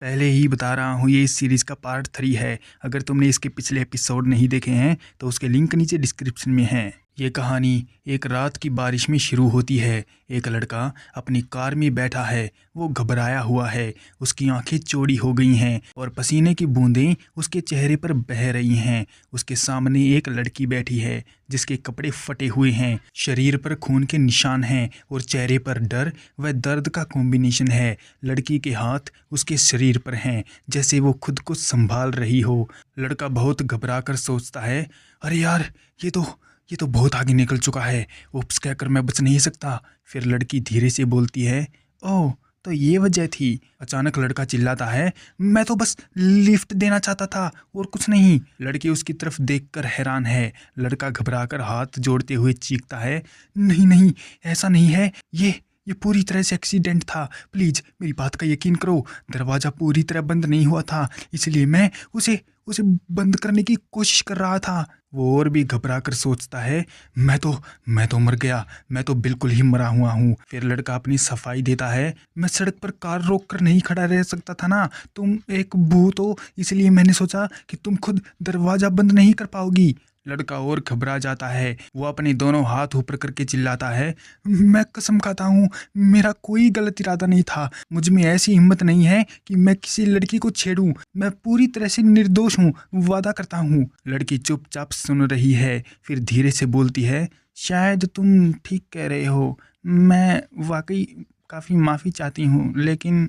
पहले ही बता रहा हूँ, ये इस सीरीज़ का पार्ट 3 है। अगर तुमने इसके पिछले एपिसोड नहीं देखे हैं तो उसके लिंक नीचे डिस्क्रिप्शन में है। ये कहानी एक रात की बारिश में शुरू होती है। एक लड़का अपनी कार में बैठा है। वो घबराया हुआ है। उसकी आंखें चौड़ी हो गई हैं और पसीने की बूंदें उसके चेहरे पर बह रही हैं। उसके सामने एक लड़की बैठी है जिसके कपड़े फटे हुए हैं, शरीर पर खून के निशान हैं और चेहरे पर डर व दर्द का कॉम्बिनेशन है। लड़की के हाथ उसके शरीर पर हैं, जैसे वो खुद को संभाल रही हो। लड़का बहुत घबरा कर सोचता है, अरे यार, ये तो बहुत आगे निकल चुका है। उप्स कहकर मैं बच नहीं सकता। फिर लड़की धीरे से बोलती है, ओह, तो ये वजह थी। अचानक लड़का चिल्लाता है, मैं तो बस लिफ्ट देना चाहता था और कुछ नहीं। लड़की उसकी तरफ देखकर हैरान है। लड़का घबराकर हाथ जोड़ते हुए चीखता है, नहीं नहीं, ऐसा नहीं है, ये पूरी तरह से एक्सीडेंट था। प्लीज़ मेरी बात का यकीन करो। दरवाज़ा पूरी तरह बंद नहीं हुआ था, इसलिए मैं उसे बंद करने की कोशिश कर रहा था। वो और भी घबरा कर सोचता है, मैं तो मर गया, मैं तो बिल्कुल ही मरा हुआ हूँ। फिर लड़का अपनी सफाई देता है, मैं सड़क पर कार रोक कर नहीं खड़ा रह सकता था ना। तुम एक भूत हो, इसलिए मैंने सोचा कि तुम खुद दरवाज़ा बंद नहीं कर पाओगी। लड़का और घबरा जाता है। वो अपने दोनों हाथ ऊपर करके चिल्लाता है, मैं कसम खाता हूँ, मेरा कोई गलत इरादा नहीं था। मुझ में ऐसी हिम्मत नहीं है कि मैं किसी लड़की को छेड़ूं। मैं पूरी तरह से निर्दोष हूँ, वादा करता हूँ। लड़की चुपचाप सुन रही है, फिर धीरे से बोलती है, शायद तुम ठीक कह रहे हो। मैं वाकई काफ़ी माफ़ी चाहती हूँ, लेकिन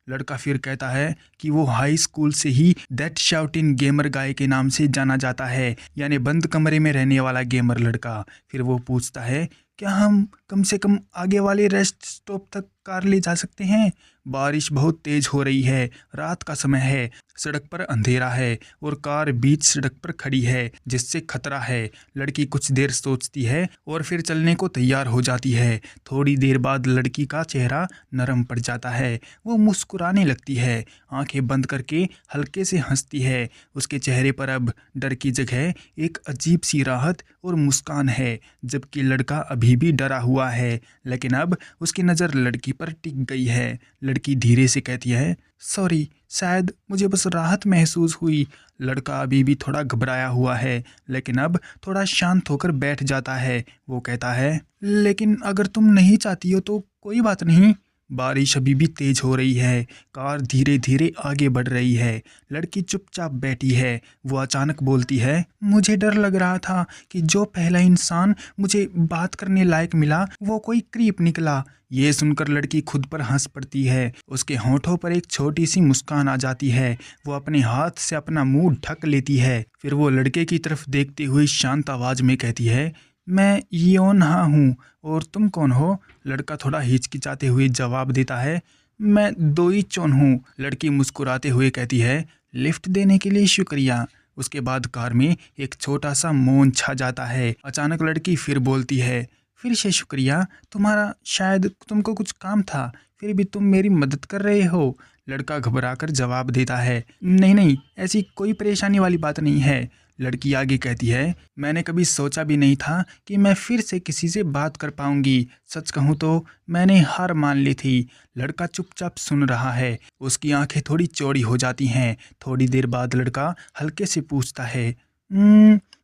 लड़का फिर कहता है कि वो हाई स्कूल से ही दैट शाउटिन गेमर गाय के नाम से जाना जाता है, यानी बंद कमरे में रहने वाला गेमर लड़का। फिर वो पूछता है, क्या हम कम से कम आगे वाले रेस्ट स्टॉप तक कार ले जा सकते हैं? बारिश बहुत तेज हो रही है, रात का समय है, सड़क पर अंधेरा है और कार बीच सड़क पर खड़ी है, जिससे खतरा है। लड़की कुछ देर सोचती है और फिर चलने को तैयार हो जाती है। थोड़ी देर बाद लड़की का चेहरा नरम पड़ जाता है। वो मुस्कुराने लगती है, आंखें बंद करके हल्के से हंसती है। उसके चेहरे पर अब डर की जगह एक अजीब सी राहत और मुस्कान है, जबकि लड़का अभी भी डरा हुआ है, लेकिन अब उसकी नज़र लड़की पर टिक गई है। लड़की धीरे से कहती है, सॉरी, शायद मुझे बस राहत महसूस हुई। लड़का अभी भी थोड़ा घबराया हुआ है, लेकिन अब थोड़ा शांत होकर बैठ जाता है। वो कहता है, लेकिन अगर तुम नहीं चाहती हो तो कोई बात नहीं। बारिश अभी भी तेज हो रही है, कार धीरे धीरे आगे बढ़ रही है। लड़की चुपचाप बैठी है। वो अचानक बोलती है, मुझे डर लग रहा था कि जो पहला इंसान मुझे बात करने लायक मिला वो कोई क्रीप निकला। ये सुनकर लड़की खुद पर हंस पड़ती है। उसके होठों पर एक छोटी सी मुस्कान आ जाती है। वो अपने हाथ से अपना मुंह ढक लेती है। फिर वो लड़के की तरफ देखते हुए शांत आवाज में कहती है, मैं योन हा हूँ, और तुम कौन हो? लड़का थोड़ा हिचकिचाते हुए जवाब देता है, मैं दोई चोन हूँ। लड़की मुस्कुराते हुए कहती है, लिफ्ट देने के लिए शुक्रिया। उसके बाद कार में एक छोटा सा मौन छा जाता है। अचानक लड़की फिर बोलती है, फिर से शुक्रिया, तुम्हारा शायद तुमको कुछ काम था, फिर भी तुम मेरी मदद कर रहे हो। लड़का घबराकर जवाब देता है, नहीं नहीं, ऐसी कोई परेशानी वाली बात नहीं है। लड़की आगे कहती है, मैंने कभी सोचा भी नहीं था कि मैं फिर से किसी से बात कर पाऊंगी। सच कहूँ तो मैंने हार मान ली थी। लड़का चुपचाप सुन रहा है। उसकी आंखें थोड़ी चौड़ी हो जाती हैं। थोड़ी देर बाद लड़का हल्के से पूछता है,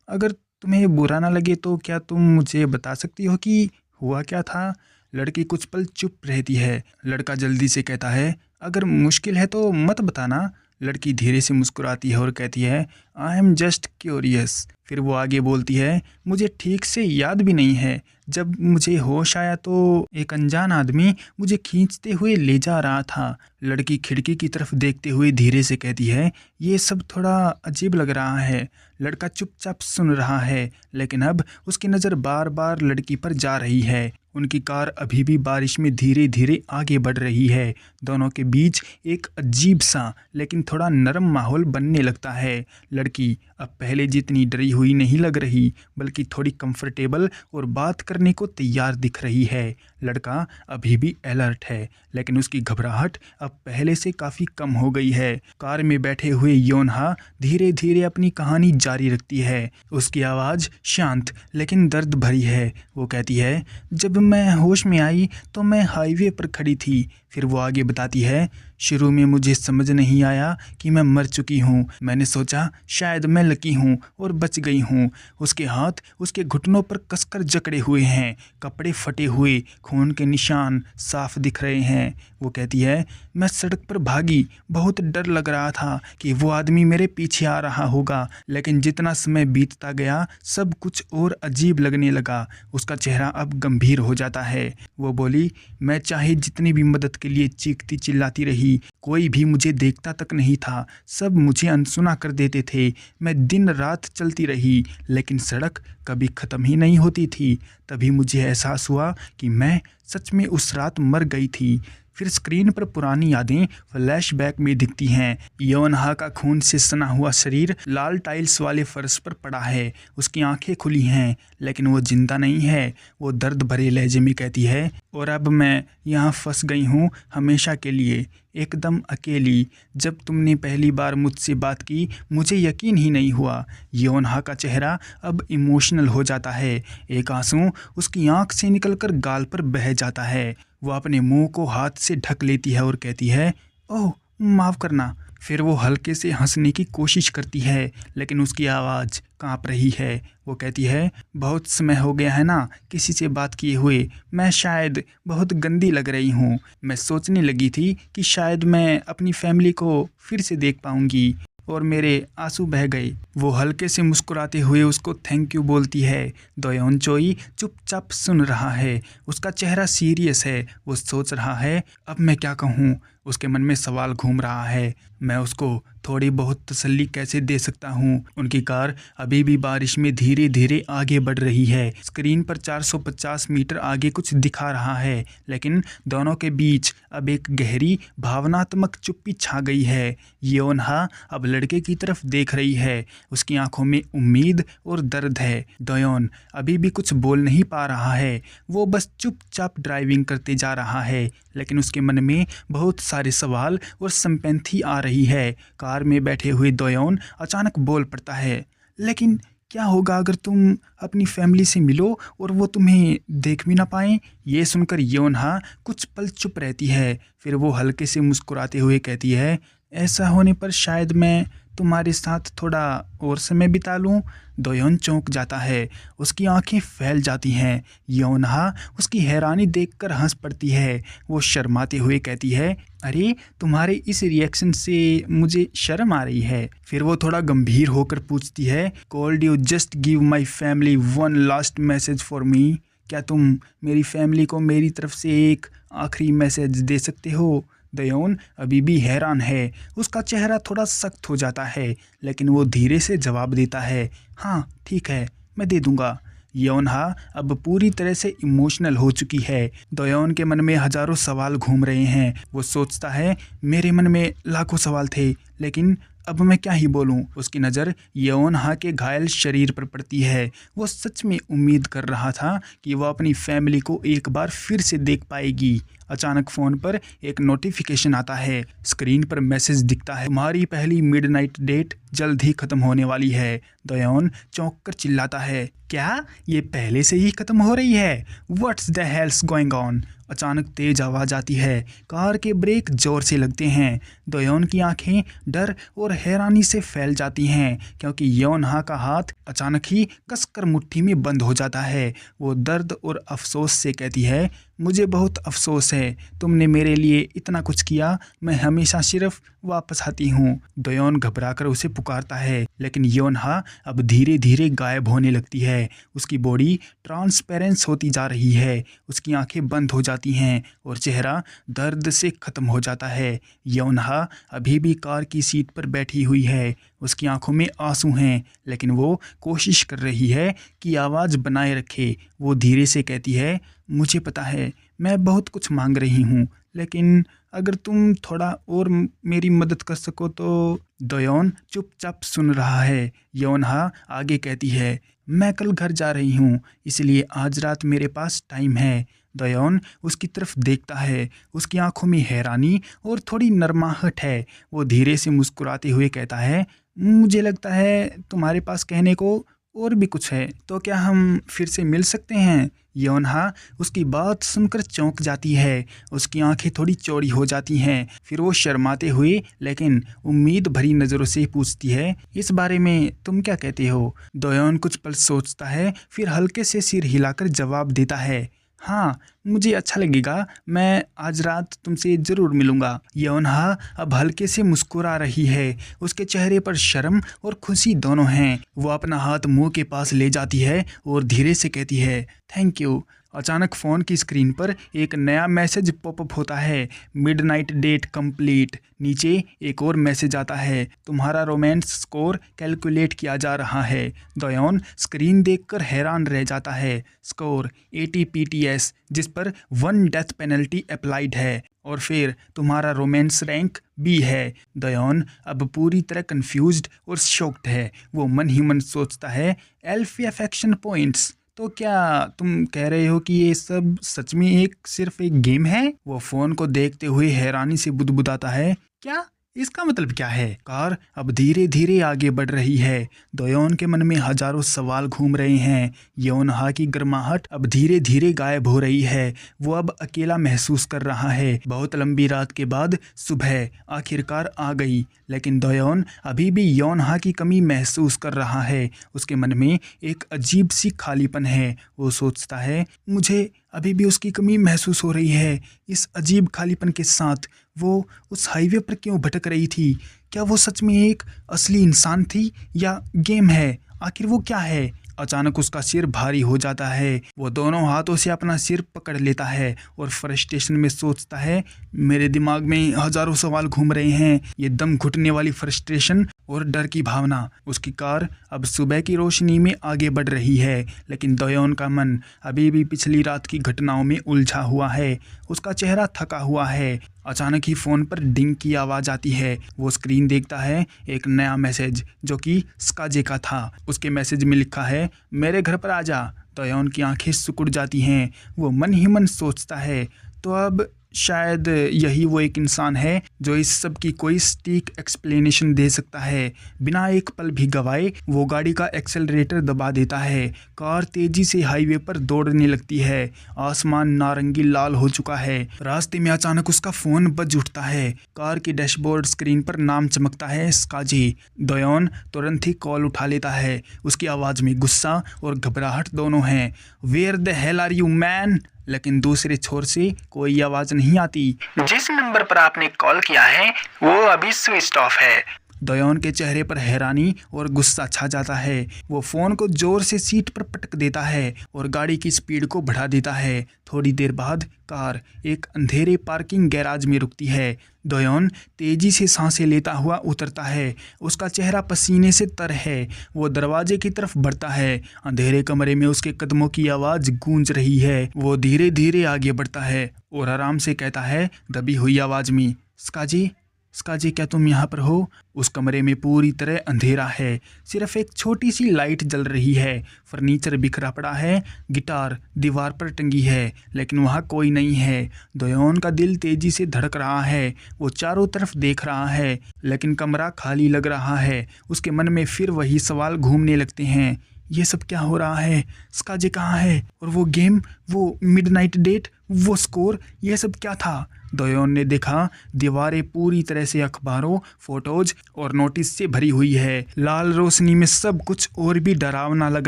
अगर तुम्हें बुरा ना लगे तो क्या तुम मुझे बता सकती हो कि हुआ क्या था? लड़की कुछ पल चुप रहती है। लड़का जल्दी से कहता है, अगर मुश्किल है तो मत बताना। लड़की धीरे से मुस्कुराती है और कहती है, आई एम जस्ट क्यूरियस। फिर वो आगे बोलती है, मुझे ठीक से याद भी नहीं है। जब मुझे होश आया तो एक अनजान आदमी मुझे खींचते हुए ले जा रहा था। लड़की खिड़की की तरफ देखते हुए धीरे से कहती है, ये सब थोड़ा अजीब लग रहा है। लड़का चुपचाप सुन रहा है, लेकिन अब उसकी नज़र बार बार लड़की पर जा रही है। उनकी कार अभी भी बारिश में धीरे धीरे आगे बढ़ रही है। दोनों के बीच एक अजीब सा लेकिन थोड़ा नरम माहौल बनने लगता है। लड़की अब पहले जितनी डरी हुई नहीं लग रही, बल्कि थोड़ी कंफर्टेबल और बात करने को तैयार दिख रही है। लड़का अभी भी अलर्ट है, लेकिन उसकी घबराहट अब पहले से काफ़ी कम हो गई है। कार में बैठे हुए योनहा धीरे धीरे अपनी कहानी जारी रखती है। उसकी आवाज़ शांत लेकिन दर्द भरी है। वो कहती है, जब मैं होश में आई तो मैं हाईवे पर खड़ी थी। फिर वो आगे बताती है, शुरू में मुझे समझ नहीं आया कि मैं मर चुकी हूँ। मैंने सोचा शायद मैं लकी हूँ और बच गई हूँ। उसके हाथ उसके घुटनों पर कसकर जकड़े हुए हैं, कपड़े फटे हुए, खून के निशान साफ दिख रहे हैं। वो कहती है, मैं सड़क पर भागी, बहुत डर लग रहा था कि वो आदमी मेरे पीछे आ रहा होगा, लेकिन जितना समय बीतता गया सब कुछ और अजीब लगने लगा। उसका चेहरा अब गंभीर हो जाता है। वो बोली, मैं चाहे जितनी भी मदद के लिए चीखती चिल्लाती रही, कोई भी मुझे देखता तक नहीं था। सब मुझे अनसुना कर देते थे। मैं दिन रात चलती रही, लेकिन सड़क कभी ख़त्म ही नहीं होती थी। तभी मुझे एहसास हुआ कि मैं सच में उस रात मर गई थी। फिर स्क्रीन पर पुरानी यादें फ्लैशबैक में दिखती हैं। योनहा का खून से सना हुआ शरीर लाल टाइल्स वाले फर्श पर पड़ा है। उसकी आंखें खुली हैं, लेकिन वो जिंदा नहीं है। वो दर्द भरे लहजे में कहती है, और अब मैं यहाँ फंस गई हूँ हमेशा के लिए, एकदम अकेली। जब तुमने पहली बार मुझसे बात की मुझे यकीन ही नहीं हुआ। योनहा का चेहरा अब इमोशनल हो जाता है। एक आंसू उसकी आंख से निकलकर गाल पर बह जाता है। वो अपने मुंह को हाथ से ढक लेती है और कहती है, ओह माफ़ करना। फिर वो हल्के से हंसने की कोशिश करती है, लेकिन उसकी आवाज़ कांप रही है। वो कहती है, बहुत समय हो गया है ना किसी से बात किए हुए। मैं शायद बहुत गंदी लग रही हूँ। मैं सोचने लगी थी कि शायद मैं अपनी फैमिली को फिर से देख पाऊँगी, और मेरे आंसू बह गए। वो हल्के से मुस्कुराते हुए उसको थैंक यू बोलती है। दोयोन चोई चुपचाप सुन रहा है। उसका चेहरा सीरियस है। वो सोच रहा है, अब मैं क्या कहूँ। उसके मन में सवाल घूम रहा है, मैं उसको थोड़ी बहुत तसल्ली कैसे दे सकता हूँ। उनकी कार अभी भी बारिश में धीरे धीरे आगे बढ़ रही है। स्क्रीन पर 450 मीटर आगे कुछ दिखा रहा है, लेकिन दोनों के बीच अब एक गहरी भावनात्मक चुप्पी छा गई है। योनहा अब लड़के की तरफ देख रही है। उसकी आंखों में उम्मीद और दर्द है। दोयोन अभी भी कुछ बोल नहीं पा रहा है। वो बस चुपचाप ड्राइविंग करते जा रहा है, लेकिन उसके मन में बहुत सारे सवाल और संपेंथी आ रही है। कार में बैठे हुए दोयोन अचानक बोल पड़ता है, लेकिन क्या होगा अगर तुम अपनी फैमिली से मिलो और वो तुम्हें देख भी ना पाएं। ये सुनकर योनहा कुछ पल चुप रहती है। फिर वो हल्के से मुस्कुराते हुए कहती है, ऐसा होने पर शायद मैं तुम्हारे साथ थोड़ा और समय बिता लूं। दोयोन चौंक जाता है। उसकी आंखें फैल जाती हैं। योनहा उसकी हैरानी देखकर हंस पड़ती है। वो शर्माते हुए कहती है, अरे तुम्हारे इस रिएक्शन से मुझे शर्म आ रही है। फिर वो थोड़ा गंभीर होकर पूछती है, called you just give my family one last message for me. क्या तुम मेरी फैमिली को मेरी तरफ से एक आखिरी मैसेज दे सकते हो। दोयोन अभी भी हैरान है। उसका चेहरा थोड़ा सख्त हो जाता है, लेकिन वो धीरे से जवाब देता है, हाँ ठीक है, मैं दे दूंगा। योनहा अब पूरी तरह से इमोशनल हो चुकी है। दोयोन के मन में हजारों सवाल घूम रहे हैं। वो सोचता है, मेरे मन में लाखों सवाल थे, लेकिन अब मैं क्या ही बोलूं। उसकी नज़र योनहा के घायल शरीर पर पड़ती है। वो सच में उम्मीद कर रहा था कि वो अपनी फैमिली को एक बार फिर से देख पाएगी। अचानक फ़ोन पर एक नोटिफिकेशन आता है। स्क्रीन पर मैसेज दिखता है, तुम्हारी पहली मिडनाइट डेट जल्द ही ख़त्म होने वाली है। दोयोन चौंक कर चिल्लाता है, क्या ये पहले से ही ख़त्म हो रही है। What's the hell's going on. अचानक तेज आवाज़ आती है। कार के ब्रेक जोर से लगते हैं। दोयोन की आंखें डर और हैरानी से फैल जाती हैं, क्योंकि योनहा का हाथ अचानक ही कसकर मुट्ठी में बंद हो जाता है। वो दर्द और अफसोस से कहती है, मुझे बहुत अफसोस है, तुमने मेरे लिए इतना कुछ किया। मैं हमेशा सिर्फ वापस आती हूँ। दोयोन घबराकर उसे पुकारता है, लेकिन योनहा अब धीरे धीरे गायब होने लगती है। उसकी बॉडी ट्रांसपेरेंस होती जा रही है। उसकी आंखें बंद हो जाती हैं और चेहरा दर्द से ख़त्म हो जाता है। योनहा अभी भी कार की सीट पर बैठी हुई है। उसकी आंखों में आंसू हैं, लेकिन वो कोशिश कर रही है कि आवाज़ बनाए रखे। वो धीरे से कहती है, मुझे पता है मैं बहुत कुछ मांग रही हूँ, लेकिन अगर तुम थोड़ा और मेरी मदद कर सको तो। दोयोन चुपचाप सुन रहा है। योनहा आगे कहती है, मैं कल घर जा रही हूँ, इसलिए आज रात मेरे पास टाइम है। दयोन उसकी तरफ देखता है। उसकी आंखों में हैरानी और थोड़ी नरमाहट है। वो धीरे से मुस्कुराते हुए कहता है, मुझे लगता है तुम्हारे पास कहने को और भी कुछ है, तो क्या हम फिर से मिल सकते हैं? योनहा उसकी बात सुनकर चौंक जाती है। उसकी आंखें थोड़ी चौड़ी हो जाती हैं। फिर वो शर्माते हुए लेकिन उम्मीद भरी नज़रों से पूछती है, इस बारे में तुम क्या कहते हो? दोयोन कुछ पल सोचता है, फिर हल्के से सिर हिलाकर जवाब देता है, हाँ, मुझे अच्छा लगेगा। मैं आज रात तुमसे ज़रूर मिलूंगा। योनहा अब हल्के से मुस्कुरा रही है। उसके चेहरे पर शर्म और खुशी दोनों हैं। वो अपना हाथ मुंह के पास ले जाती है और धीरे से कहती है, थैंक यू। अचानक फ़ोन की स्क्रीन पर एक नया मैसेज पॉपअप होता है, मिडनाइट डेट कंप्लीट। नीचे एक और मैसेज आता है, तुम्हारा रोमांस स्कोर कैलकुलेट किया जा रहा है। दोयोन स्क्रीन देखकर हैरान रह जाता है। स्कोर 80 PTS, जिस पर 1 डेथ पेनल्टी अप्लाइड है, और फिर तुम्हारा रोमांस रैंक B है। दोयोन अब पूरी तरह कंफ्यूज्ड और शॉक्ड है। वो मन ही मन सोचता है, एल्फी अफेक्शन पॉइंट्स, तो क्या तुम कह रहे हो कि ये सब सच में सिर्फ एक गेम है? वो फोन को देखते हुए हैरानी से बुदबुदाता है, क्या इसका मतलब क्या है? कार अब धीरे धीरे आगे बढ़ रही है। दोयोन के मन में हजारों सवाल घूम रहे हैं। योनहा की गर्माहट अब धीरे धीरे गायब हो रही है। वो अब अकेला महसूस कर रहा है। बहुत लंबी रात के बाद सुबह आखिरकार आ गई, लेकिन दोयोन अभी भी योनहा की कमी महसूस कर रहा है। उसके मन में एक अजीब सी खालीपन है। वो सोचता है, मुझे अभी भी उसकी कमी महसूस हो रही है। इस अजीब खालीपन के साथ वो उस हाईवे पर क्यों भटक रही थी? क्या वो सच में एक असली इंसान थी या गेम है? आखिर वो क्या है? अचानक उसका सिर भारी हो जाता है। वो दोनों हाथों से अपना सिर पकड़ लेता है और फ्रस्ट्रेशन में सोचता है, मेरे दिमाग में हजारों सवाल घूम रहे हैं। ये दम घुटने वाली फ्रस्ट्रेशन और डर की भावना। उसकी कार अब सुबह की रोशनी में आगे बढ़ रही है, लेकिन दोयोन का मन अभी भी पिछली रात की घटनाओं में उलझा हुआ है। उसका चेहरा थका हुआ है। अचानक ही फ़ोन पर डिंग की आवाज़ आती है। वो स्क्रीन देखता है, एक नया मैसेज जो कि स्काजे का था। उसके मैसेज में लिखा है, मेरे घर पर आजा। दोयोन की आंखें सिकुड़ जाती हैं। वो मन ही मन सोचता है, तो अब शायद यही वो एक इंसान है जो इस सब की कोई सटीक एक्सप्लेनेशन दे सकता है। बिना एक पल भी गवाए वो गाड़ी का एक्सेलरेटर दबा देता है। कार तेजी से हाईवे पर दौड़ने लगती है। आसमान नारंगी लाल हो चुका है। रास्ते में अचानक उसका फ़ोन बज उठता है। कार की डैशबोर्ड स्क्रीन पर नाम चमकता है, स्काजी। दोयोन तुरंत ही कॉल उठा लेता है। उसकी आवाज़ में गुस्सा और घबराहट दोनों हैं। Where the hell are you man? लेकिन दूसरे छोर से कोई आवाज़ नहीं आती। जिस नंबर पर आपने कॉल किया है वो अभी स्विच ऑफ है। दोयोन के चेहरे पर हैरानी और गुस्सा छा जाता है। वो फ़ोन को जोर से सीट पर पटक देता है और गाड़ी की स्पीड को बढ़ा देता है। थोड़ी देर बाद कार एक अंधेरे पार्किंग गैराज में रुकती है। दोयोन तेजी से सांसें लेता हुआ उतरता है। उसका चेहरा पसीने से तर है। वो दरवाजे की तरफ बढ़ता है। अंधेरे कमरे में उसके कदमों की आवाज़ गूंज रही है। वो धीरे धीरे आगे बढ़ता है और आराम से कहता है दबी हुई आवाज़ में, स्काजी, स्काजी, क्या तुम यहाँ पर हो? उस कमरे में पूरी तरह अंधेरा है। सिर्फ एक छोटी सी लाइट जल रही है। फर्नीचर बिखरा पड़ा है। गिटार दीवार पर टंगी है, लेकिन वहाँ कोई नहीं है। दोयोन का दिल तेजी से धड़क रहा है। वो चारों तरफ देख रहा है, लेकिन कमरा खाली लग रहा है। उसके मन में फिर वही सवाल घूमने लगते हैं, ये सब क्या हो रहा है? स्काजी कहाँ है? और वो गेम, वो मिडनाइट डेट, वो स्कोर, ये सब क्या था? दोयोन ने देखा, दीवारें पूरी तरह से अखबारों, फोटोज और नोटिस से भरी हुई है। लाल रोशनी में सब कुछ और भी डरावना लग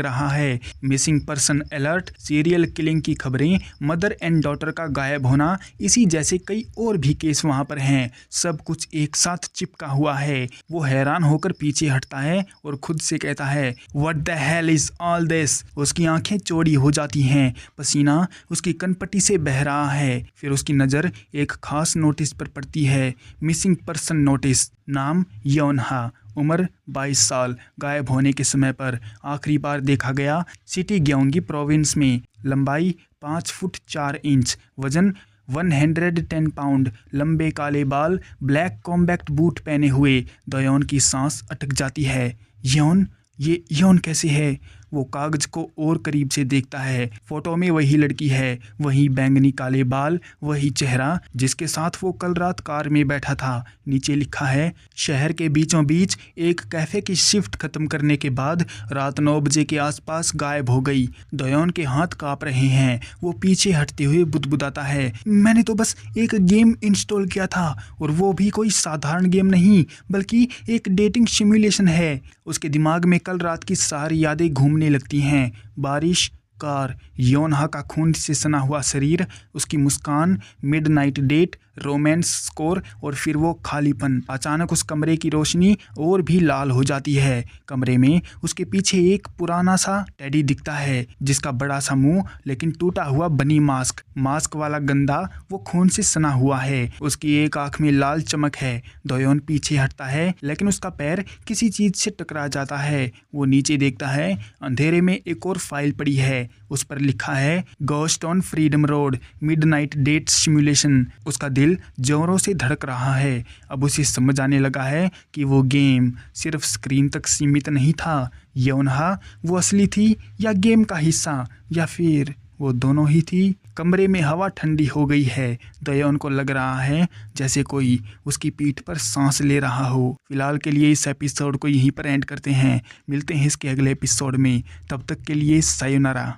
रहा है। Missing person alert, serial killing की खबरें, मदर एंड डॉटर का गायब होना, इसी जैसे कई और भी केस वहाँ पर हैं। सब कुछ एक साथ चिपका हुआ है। वो हैरान होकर पीछे हटता है और खुद से कहता है, what the hell is all this? उसकी आंखें चौड़ी हो जाती हैं। पसीना उसकी कनपट्टी से बह रहा है। फिर उसकी नज़र एक खास नोटिस पर पड़ती है, मिसिंग पर्सन नोटिस। नाम योनहा, उम्र 22 साल, गायब होने के समय पर आखिरी बार देखा गया सिटी ग्योंगी प्रोविंस में। लंबाई 5 फुट 4 इंच, वजन 110 पाउंड, लंबे काले बाल, ब्लैक कॉम्बैक्ट बूट पहने हुए। दोयोन की सांस अटक जाती है। योन, ये योन कैसे है? वो कागज को और करीब से देखता है। फोटो में वही लड़की है, वही बैंगनी काले बाल, वही चेहरा जिसके साथ वो कल रात कार में बैठा था। नीचे लिखा है, शहर के बीचों बीच एक कैफे की शिफ्ट खत्म करने के बाद रात 9 बजे के आसपास गायब हो गई। दयोन के हाथ कांप रहे हैं। वो पीछे हटते हुए बुदबुदाता है, मैंने तो बस एक गेम इंस्टॉल किया था, और वो भी कोई साधारण गेम नहीं बल्कि एक डेटिंग सिमुलेशन है। उसके दिमाग में कल रात की सारी यादें घूमने लगती हैं। बारिश, कार, योनहा का खून से सना हुआ शरीर, उसकी मुस्कान, मिडनाइट डेट, रोमांस स्कोर और फिर वो खालीपन। अचानक उस कमरे की रोशनी और भी लाल हो जाती है। कमरे में उसके पीछे एक पुराना सा टेडी दिखता है जिसका बड़ा सा मुंह लेकिन टूटा हुआ बनी मास्क वाला गंदा, वो खून से सना हुआ है। उसकी एक आंख में लाल चमक है। दोयोन पीछे हटता है लेकिन उसका पैर किसी चीज से टकरा जाता है। वो नीचे देखता है, अंधेरे में एक और फाइल पड़ी है। उस पर लिखा है, ghost on freedom road, midnight date simulation. उसका दिल जोरों से धड़क रहा है। अब उसे समझ आने लगा है कि वो गेम सिर्फ स्क्रीन तक सीमित नहीं था। योनहा वो असली थी या गेम का हिस्सा, या फिर वो दोनों ही थी। कमरे में हवा ठंडी हो गई है। दयोन को लग रहा है जैसे कोई उसकी पीठ पर सांस ले रहा हो। फिलहाल के लिए इस एपिसोड को यहीं पर एंड करते हैं। मिलते हैं इसके अगले एपिसोड में। तब तक के लिए सायोनारा।